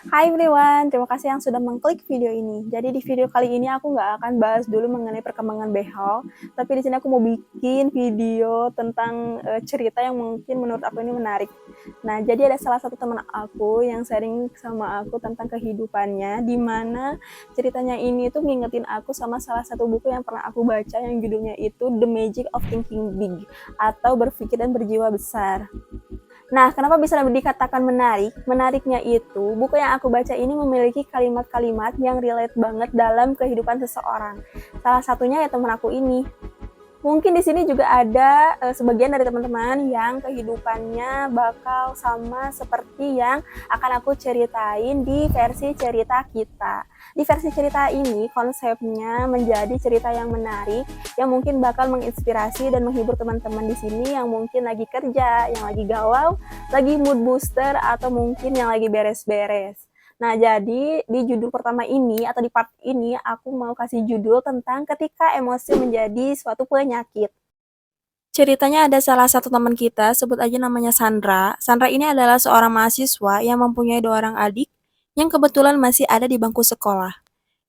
Hai everyone, terima kasih yang sudah mengklik video ini. Jadi di video kali ini aku nggak akan bahas dulu mengenai perkembangan behel, tapi di sini aku mau bikin video tentang cerita yang mungkin menurut aku ini menarik. Nah, jadi ada salah satu teman aku yang sharing sama aku tentang kehidupannya, di mana ceritanya ini tuh ngingetin aku sama salah satu buku yang pernah aku baca yang judulnya itu The Magic of Thinking Big atau Berpikir dan Berjiwa Besar. Nah, kenapa bisa dikatakan menarik? Menariknya itu, buku yang aku baca ini memiliki kalimat-kalimat yang relate banget dalam kehidupan seseorang. Salah satunya ya teman aku ini. Mungkin di sini juga ada sebagian dari teman-teman yang kehidupannya bakal sama seperti yang akan aku ceritain di versi cerita kita. Di versi cerita ini konsepnya menjadi cerita yang menarik yang mungkin bakal menginspirasi dan menghibur teman-teman di sini yang mungkin lagi kerja, yang lagi galau, lagi mood booster atau mungkin yang lagi beres-beres. Nah, jadi di judul pertama ini atau di part ini aku mau kasih judul tentang ketika emosi menjadi suatu penyakit. Ceritanya ada salah satu teman kita, sebut aja namanya Sandra. Sandra ini adalah seorang mahasiswa yang mempunyai 2 orang adik yang kebetulan masih ada di bangku sekolah.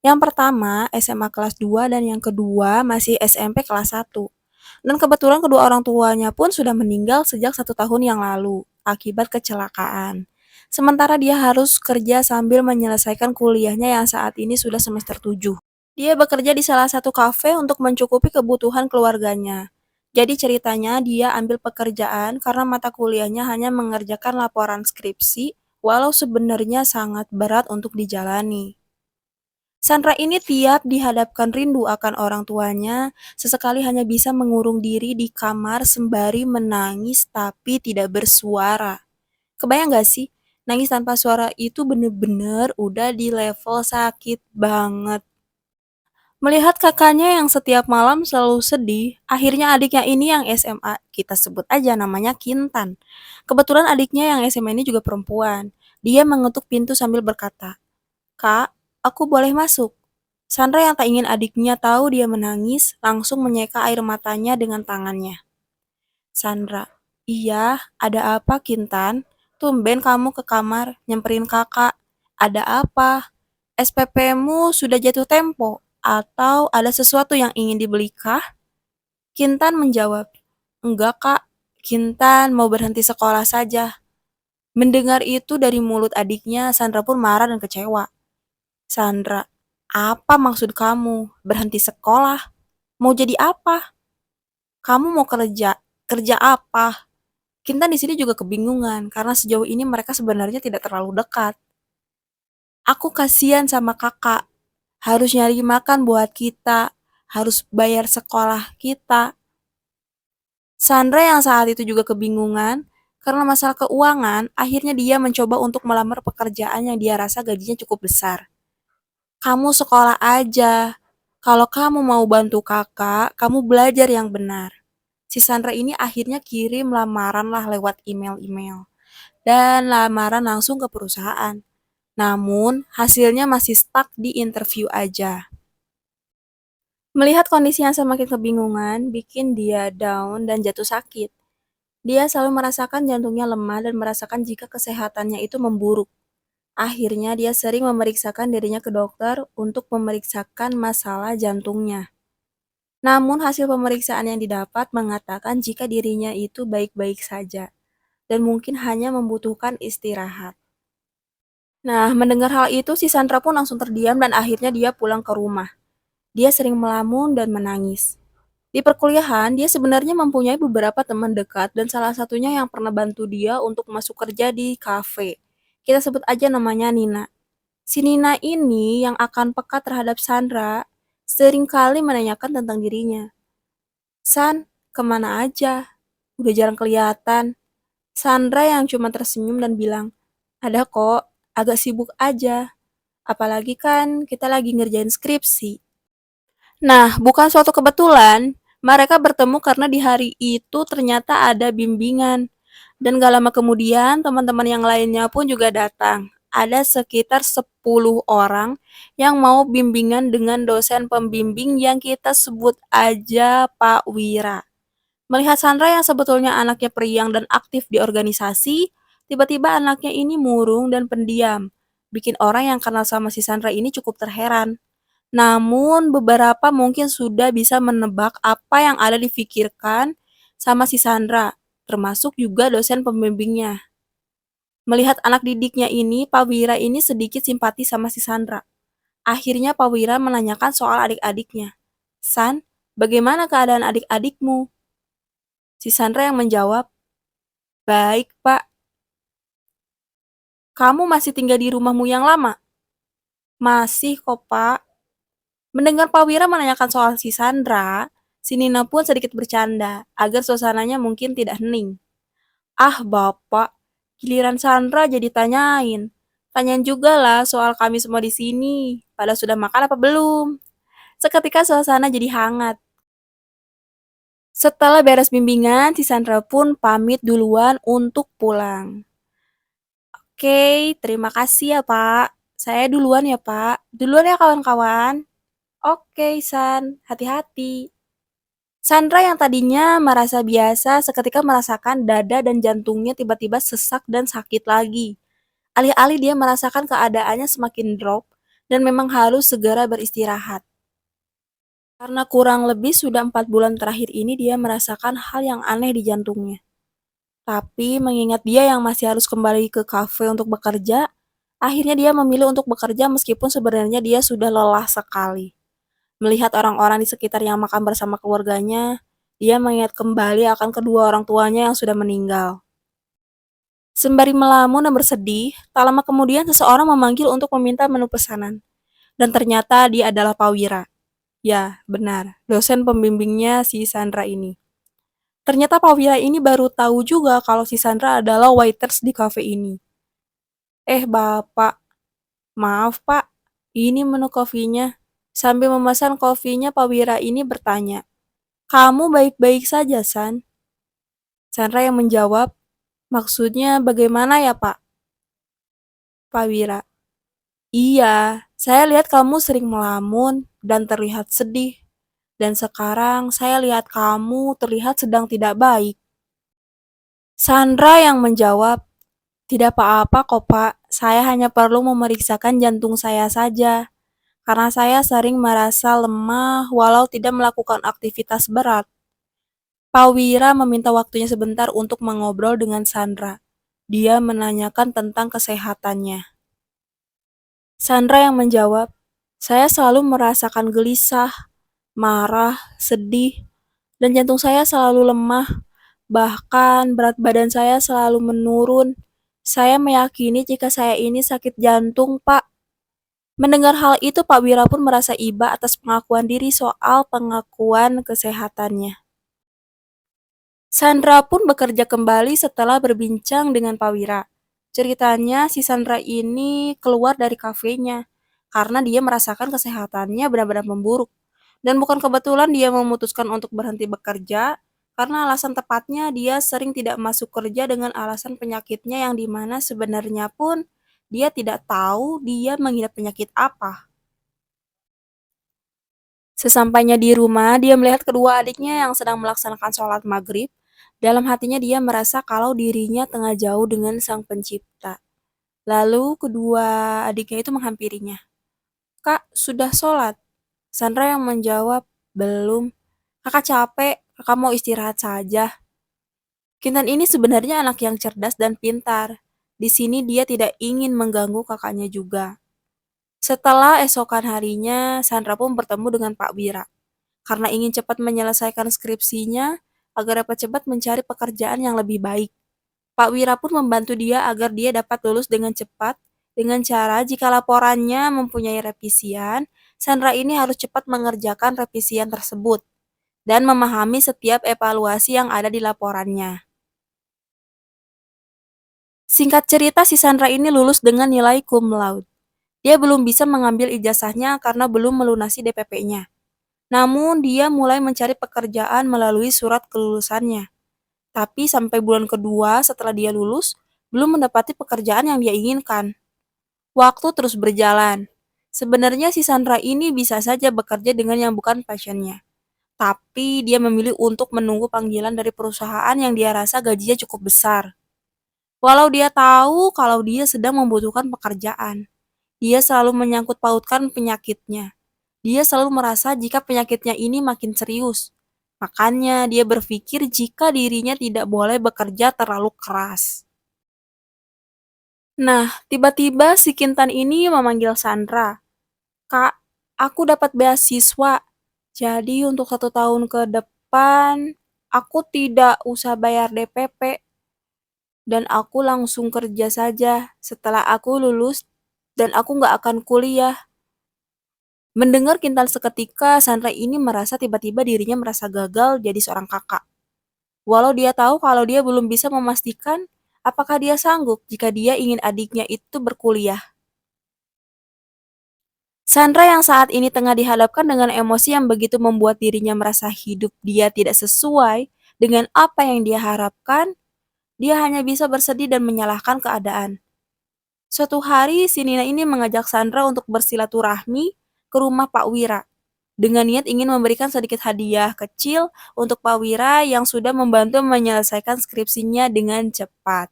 Yang pertama SMA kelas 2 dan yang kedua masih SMP kelas 1. Dan kebetulan kedua orang tuanya pun sudah meninggal sejak 1 tahun yang lalu akibat kecelakaan. Sementara dia harus kerja sambil menyelesaikan kuliahnya yang saat ini sudah semester 7. Dia bekerja di salah satu kafe untuk mencukupi kebutuhan keluarganya. Jadi ceritanya dia ambil pekerjaan karena mata kuliahnya hanya mengerjakan laporan skripsi, walau sebenarnya sangat berat untuk dijalani. Sandra ini tiap dihadapkan rindu akan orang tuanya, sesekali hanya bisa mengurung diri di kamar sembari menangis tapi tidak bersuara. Kebayang gak sih? Nangis tanpa suara itu bener-bener udah di level sakit banget. Melihat kakaknya yang setiap malam selalu sedih, akhirnya adiknya ini yang SMA, kita sebut aja namanya Kintan. Kebetulan adiknya yang SMA ini juga perempuan. Dia mengetuk pintu sambil berkata, "Kak, aku boleh masuk?" Sandra yang tak ingin adiknya tahu dia menangis, langsung menyeka air matanya dengan tangannya. Sandra, "Iya, ada apa Kintan? Tumben kamu ke kamar, nyamperin kakak. Ada apa? SPP-mu sudah jatuh tempo? Atau ada sesuatu yang ingin dibelikah?" Kintan menjawab, "Enggak kak, Kintan mau berhenti sekolah saja." Mendengar itu dari mulut adiknya, Sandra pun marah dan kecewa. "Sandra, apa maksud kamu? Berhenti sekolah? Mau jadi apa? Kamu mau kerja? Kerja apa?" Kintan di sini juga kebingungan karena sejauh ini mereka sebenarnya tidak terlalu dekat. "Aku kasihan sama kakak, harus nyari makan buat kita, harus bayar sekolah kita." Sandra yang saat itu juga kebingungan karena masalah keuangan, akhirnya dia mencoba untuk melamar pekerjaan yang dia rasa gajinya cukup besar. "Kamu sekolah aja. Kalau kamu mau bantu kakak, kamu belajar yang benar." Si Sandra ini akhirnya kirim lamaran lah lewat email-email. Dan lamaran langsung ke perusahaan. Namun, hasilnya masih stuck di interview aja. Melihat kondisi yang semakin kebingungan, bikin dia down dan jatuh sakit. Dia selalu merasakan jantungnya lemah dan merasakan jika kesehatannya itu memburuk. Akhirnya dia sering memeriksakan dirinya ke dokter untuk memeriksakan masalah jantungnya. Namun hasil pemeriksaan yang didapat mengatakan jika dirinya itu baik-baik saja dan mungkin hanya membutuhkan istirahat. Nah, mendengar hal itu si Sandra pun langsung terdiam dan akhirnya dia pulang ke rumah. Dia sering melamun dan menangis. Di perkuliahan, dia sebenarnya mempunyai beberapa teman dekat dan salah satunya yang pernah bantu dia untuk masuk kerja di kafe. Kita sebut aja namanya Nina. Si Nina ini yang akan peka terhadap Sandra, seringkali menanyakan tentang dirinya. "San, kemana aja? Udah jarang kelihatan." Sandra yang cuma tersenyum dan bilang, "Ada kok, agak sibuk aja. Apalagi kan kita lagi ngerjain skripsi." Nah, bukan suatu kebetulan, mereka bertemu karena di hari itu ternyata ada bimbingan. Dan gak lama kemudian, teman-teman yang lainnya pun juga datang. Ada sekitar 10 orang yang mau bimbingan dengan dosen pembimbing yang kita sebut aja Pak Wira. Melihat Sandra yang sebetulnya anaknya periang dan aktif di organisasi, tiba-tiba anaknya ini murung dan pendiam. bikin orang yang kenal sama si Sandra ini cukup terheran. Namun beberapa mungkin sudah bisa menebak apa yang ada difikirkan sama si Sandra, termasuk juga dosen pembimbingnya. Melihat anak didiknya ini, Pak Wira ini sedikit simpati sama si Sandra. Akhirnya Pak Wira menanyakan soal adik-adiknya. San, bagaimana keadaan adik-adikmu? Si Sandra yang menjawab, baik Pak. Kamu masih tinggal di rumahmu yang lama? Masih kok Pak. Mendengar Pak Wira menanyakan soal si Sandra, si Nina pun sedikit bercanda agar suasananya mungkin tidak hening. Ah Bapak, giliran Sandra jadi tanyain. Tanyain juga lah soal kami semua di sini. Pada sudah makan apa belum? Seketika suasana jadi hangat. Setelah beres bimbingan, si Sandra pun pamit duluan untuk pulang. Oke, terima kasih ya Pak. Saya duluan ya Pak. Duluan ya kawan-kawan. Oke, San. Hati-hati. Sandra yang tadinya merasa biasa seketika merasakan dada dan jantungnya tiba-tiba sesak dan sakit lagi. Alih-alih dia merasakan keadaannya semakin drop dan memang harus segera beristirahat. Karena kurang lebih sudah 4 bulan terakhir ini dia merasakan hal yang aneh di jantungnya. Tapi mengingat dia yang masih harus kembali ke kafe untuk bekerja, akhirnya dia memilih untuk bekerja meskipun sebenarnya dia sudah lelah sekali. Melihat orang-orang di sekitar yang makan bersama keluarganya, dia mengingat kembali akan kedua orang tuanya yang sudah meninggal. Sembari melamun dan bersedih, tak lama kemudian seseorang memanggil untuk meminta menu pesanan. Dan ternyata dia adalah Pak Wira. Ya, benar, dosen pembimbingnya si Sandra ini. Ternyata Pak Wira ini baru tahu juga kalau si Sandra adalah waiters di kafe ini. Bapak, maaf Pak, ini menu kopinya. Sambil memesan kopinya, Pak Wira ini bertanya, kamu baik-baik saja, San? Sandra yang menjawab, maksudnya bagaimana ya, Pak? Pak Wira, iya, saya lihat kamu sering melamun dan terlihat sedih. Dan sekarang saya lihat kamu terlihat sedang tidak baik. Sandra yang menjawab, tidak apa-apa kok, Pak. Saya hanya perlu memeriksakan jantung saya saja. Karena saya sering merasa lemah walau tidak melakukan aktivitas berat. Pak Wira meminta waktunya sebentar untuk mengobrol dengan Sandra. Dia menanyakan tentang kesehatannya. Sandra yang menjawab, saya selalu merasakan gelisah, marah, sedih, dan jantung saya selalu lemah. Bahkan berat badan saya selalu menurun. Saya meyakini jika saya ini sakit jantung, Pak. Mendengar hal itu, Pak Wira pun merasa iba atas pengakuan diri soal pengakuan kesehatannya. Sandra pun bekerja kembali setelah berbincang dengan Pak Wira. Ceritanya, si Sandra ini keluar dari kafenya karena dia merasakan kesehatannya benar-benar memburuk. Dan bukan kebetulan dia memutuskan untuk berhenti bekerja, karena alasan tepatnya dia sering tidak masuk kerja dengan alasan penyakitnya yang dimana sebenarnya pun dia tidak tahu dia mengidap penyakit apa. Sesampainya di rumah, dia melihat kedua adiknya yang sedang melaksanakan sholat maghrib. Dalam hatinya dia merasa kalau dirinya tengah jauh dengan Sang Pencipta. Lalu kedua adiknya itu menghampirinya. Kak, sudah sholat? Sandra yang menjawab, belum. Kakak capek, kakak mau istirahat saja. Kintan ini sebenarnya anak yang cerdas dan pintar. Di sini dia tidak ingin mengganggu kakaknya juga. Setelah esokan harinya, Sandra pun bertemu dengan Pak Wira. Karena ingin cepat menyelesaikan skripsinya, agar dapat cepat mencari pekerjaan yang lebih baik. Pak Wira pun membantu dia agar dia dapat lulus dengan cepat, dengan cara jika laporannya mempunyai revisian, Sandra ini harus cepat mengerjakan revisian tersebut dan memahami setiap evaluasi yang ada di laporannya. Singkat cerita, si Sandra ini lulus dengan nilai cum laude. Dia belum bisa mengambil ijazahnya karena belum melunasi DPP-nya. Namun, dia mulai mencari pekerjaan melalui surat kelulusannya. Tapi sampai bulan kedua setelah dia lulus, belum mendapati pekerjaan yang dia inginkan. Waktu terus berjalan. Sebenarnya si Sandra ini bisa saja bekerja dengan yang bukan passionnya. Tapi dia memilih untuk menunggu panggilan dari perusahaan yang dia rasa gajinya cukup besar. Walau dia tahu kalau dia sedang membutuhkan pekerjaan. Dia selalu menyangkut pautkan penyakitnya. Dia selalu merasa jika penyakitnya ini makin serius. Makanya dia berpikir jika dirinya tidak boleh bekerja terlalu keras. Nah, tiba-tiba si Kintan ini memanggil Sandra. Kak, aku dapat beasiswa. Jadi untuk 1 tahun ke depan, aku tidak usah bayar DPP. Dan aku langsung kerja saja setelah aku lulus dan aku nggak akan kuliah. Mendengar Kintan seketika, Sandra ini merasa tiba-tiba dirinya merasa gagal jadi seorang kakak. Walau dia tahu kalau dia belum bisa memastikan apakah dia sanggup jika dia ingin adiknya itu berkuliah. Sandra yang saat ini tengah dihadapkan dengan emosi yang begitu membuat dirinya merasa hidup dia tidak sesuai dengan apa yang dia harapkan, dia hanya bisa bersedih dan menyalahkan keadaan. Suatu hari, si Nina ini mengajak Sandra untuk bersilaturahmi ke rumah Pak Wira, dengan niat ingin memberikan sedikit hadiah kecil untuk Pak Wira yang sudah membantu menyelesaikan skripsinya dengan cepat.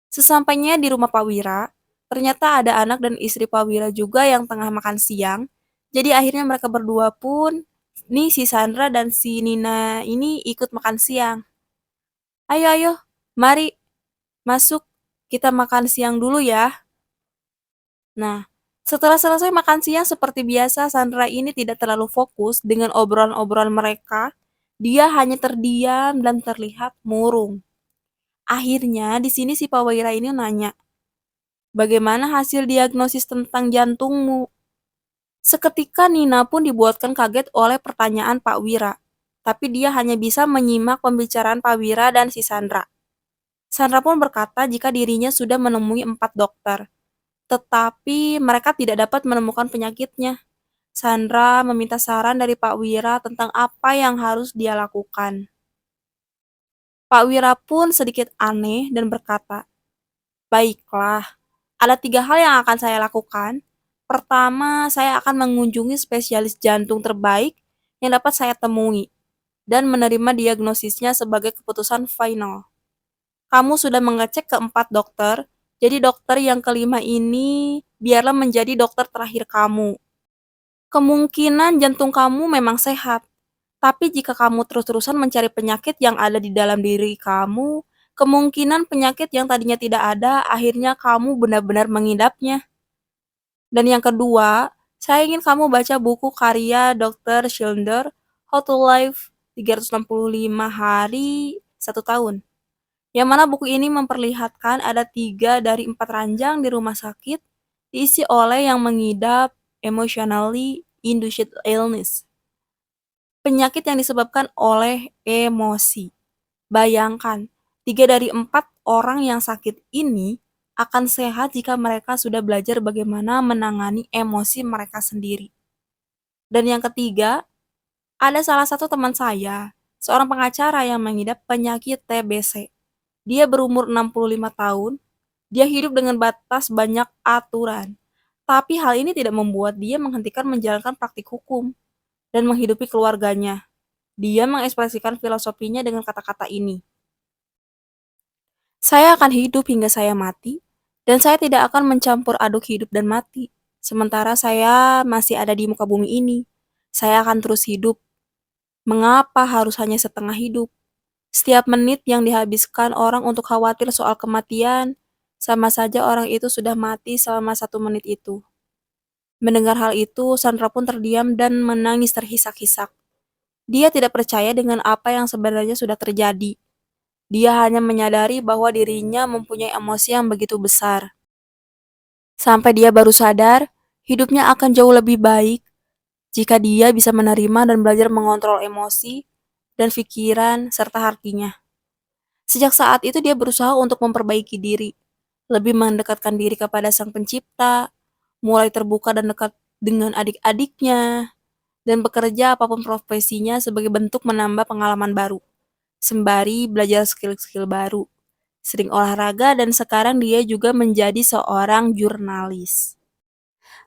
Sesampainya di rumah Pak Wira, ternyata ada anak dan istri Pak Wira juga yang tengah makan siang. Jadi akhirnya mereka berdua pun, nih si Sandra dan si Nina ini ikut makan siang. Ayo ayo, mari masuk, kita makan siang dulu ya. Nah, setelah selesai makan siang seperti biasa, Sandra ini tidak terlalu fokus dengan obrolan-obrolan mereka. Dia hanya terdiam dan terlihat murung. Akhirnya di sini si Pak Wira ini nanya, bagaimana hasil diagnosis tentang jantungmu? Seketika Nina pun dibuatkan kaget oleh pertanyaan Pak Wira. Tapi dia hanya bisa menyimak pembicaraan Pak Wira dan si Sandra. Sandra pun berkata jika dirinya sudah menemui 4 dokter. Tetapi mereka tidak dapat menemukan penyakitnya. Sandra meminta saran dari Pak Wira tentang apa yang harus dia lakukan. Pak Wira pun sedikit aneh dan berkata, baiklah, ada 3 hal yang akan saya lakukan. Pertama, saya akan mengunjungi spesialis jantung terbaik yang dapat saya temui dan menerima diagnosisnya sebagai keputusan final. Kamu sudah mengecek ke 4 dokter, jadi dokter yang kelima ini biarlah menjadi dokter terakhir kamu. Kemungkinan jantung kamu memang sehat, tapi jika kamu terus-terusan mencari penyakit yang ada di dalam diri kamu, kemungkinan penyakit yang tadinya tidak ada, akhirnya kamu benar-benar mengidapnya. Dan yang kedua, saya ingin kamu baca buku karya Dr. Schindler, How to Live 365 Hari 1 Tahun. Yang mana buku ini memperlihatkan ada 3 dari 4 ranjang di rumah sakit diisi oleh yang mengidap emotionally induced illness. Penyakit yang disebabkan oleh emosi. Bayangkan, 3 dari 4 orang yang sakit ini akan sehat jika mereka sudah belajar bagaimana menangani emosi mereka sendiri. Dan yang ketiga, ada salah satu teman saya, seorang pengacara yang mengidap penyakit TBC. Dia berumur 65 tahun, dia hidup dengan batas banyak aturan. Tapi hal ini tidak membuat dia menghentikan menjalankan praktik hukum dan menghidupi keluarganya. Dia mengekspresikan filosofinya dengan kata-kata ini. Saya akan hidup hingga saya mati, dan saya tidak akan mencampur aduk hidup dan mati. Sementara saya masih ada di muka bumi ini, saya akan terus hidup. Mengapa harus hanya setengah hidup? Setiap menit yang dihabiskan orang untuk khawatir soal kematian, sama saja orang itu sudah mati selama 1 menit itu. Mendengar hal itu, Sandra pun terdiam dan menangis terhisak-hisak. Dia tidak percaya dengan apa yang sebenarnya sudah terjadi. Dia hanya menyadari bahwa dirinya mempunyai emosi yang begitu besar. Sampai dia baru sadar, hidupnya akan jauh lebih baik jika dia bisa menerima dan belajar mengontrol emosi dan pikiran serta hatinya. Sejak saat itu dia berusaha untuk memperbaiki diri, lebih mendekatkan diri kepada Sang Pencipta, mulai terbuka dan dekat dengan adik-adiknya, dan bekerja apapun profesinya sebagai bentuk menambah pengalaman baru, sembari belajar skill-skill baru, sering olahraga dan sekarang dia juga menjadi seorang jurnalis.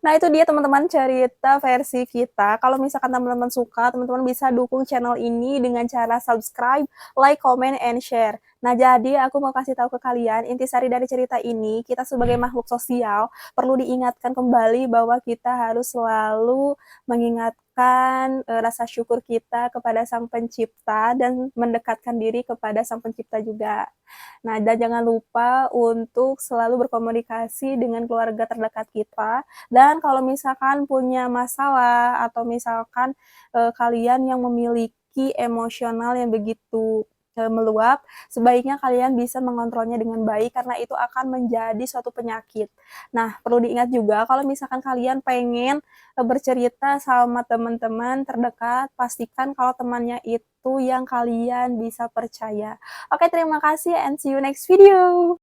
Nah, itu dia teman-teman cerita versi kita. Kalau misalkan teman-teman suka, teman-teman bisa dukung channel ini dengan cara subscribe, like, comment, and share. Nah, jadi aku mau kasih tahu ke kalian, intisari dari cerita ini, kita sebagai makhluk sosial perlu diingatkan kembali bahwa kita harus selalu mengingatkan rasa syukur kita kepada Sang Pencipta dan mendekatkan diri kepada Sang Pencipta juga. Nah, dan jangan lupa untuk selalu berkomunikasi dengan keluarga terdekat kita. Dan kalau misalkan punya masalah atau misalkan kalian yang memiliki emosional yang begitu meluap, sebaiknya kalian bisa mengontrolnya dengan baik karena itu akan menjadi suatu penyakit. Nah, perlu diingat juga kalau misalkan kalian pengen bercerita sama teman-teman terdekat, pastikan kalau temannya itu yang kalian bisa percaya. Oke, terima kasih and see you next video.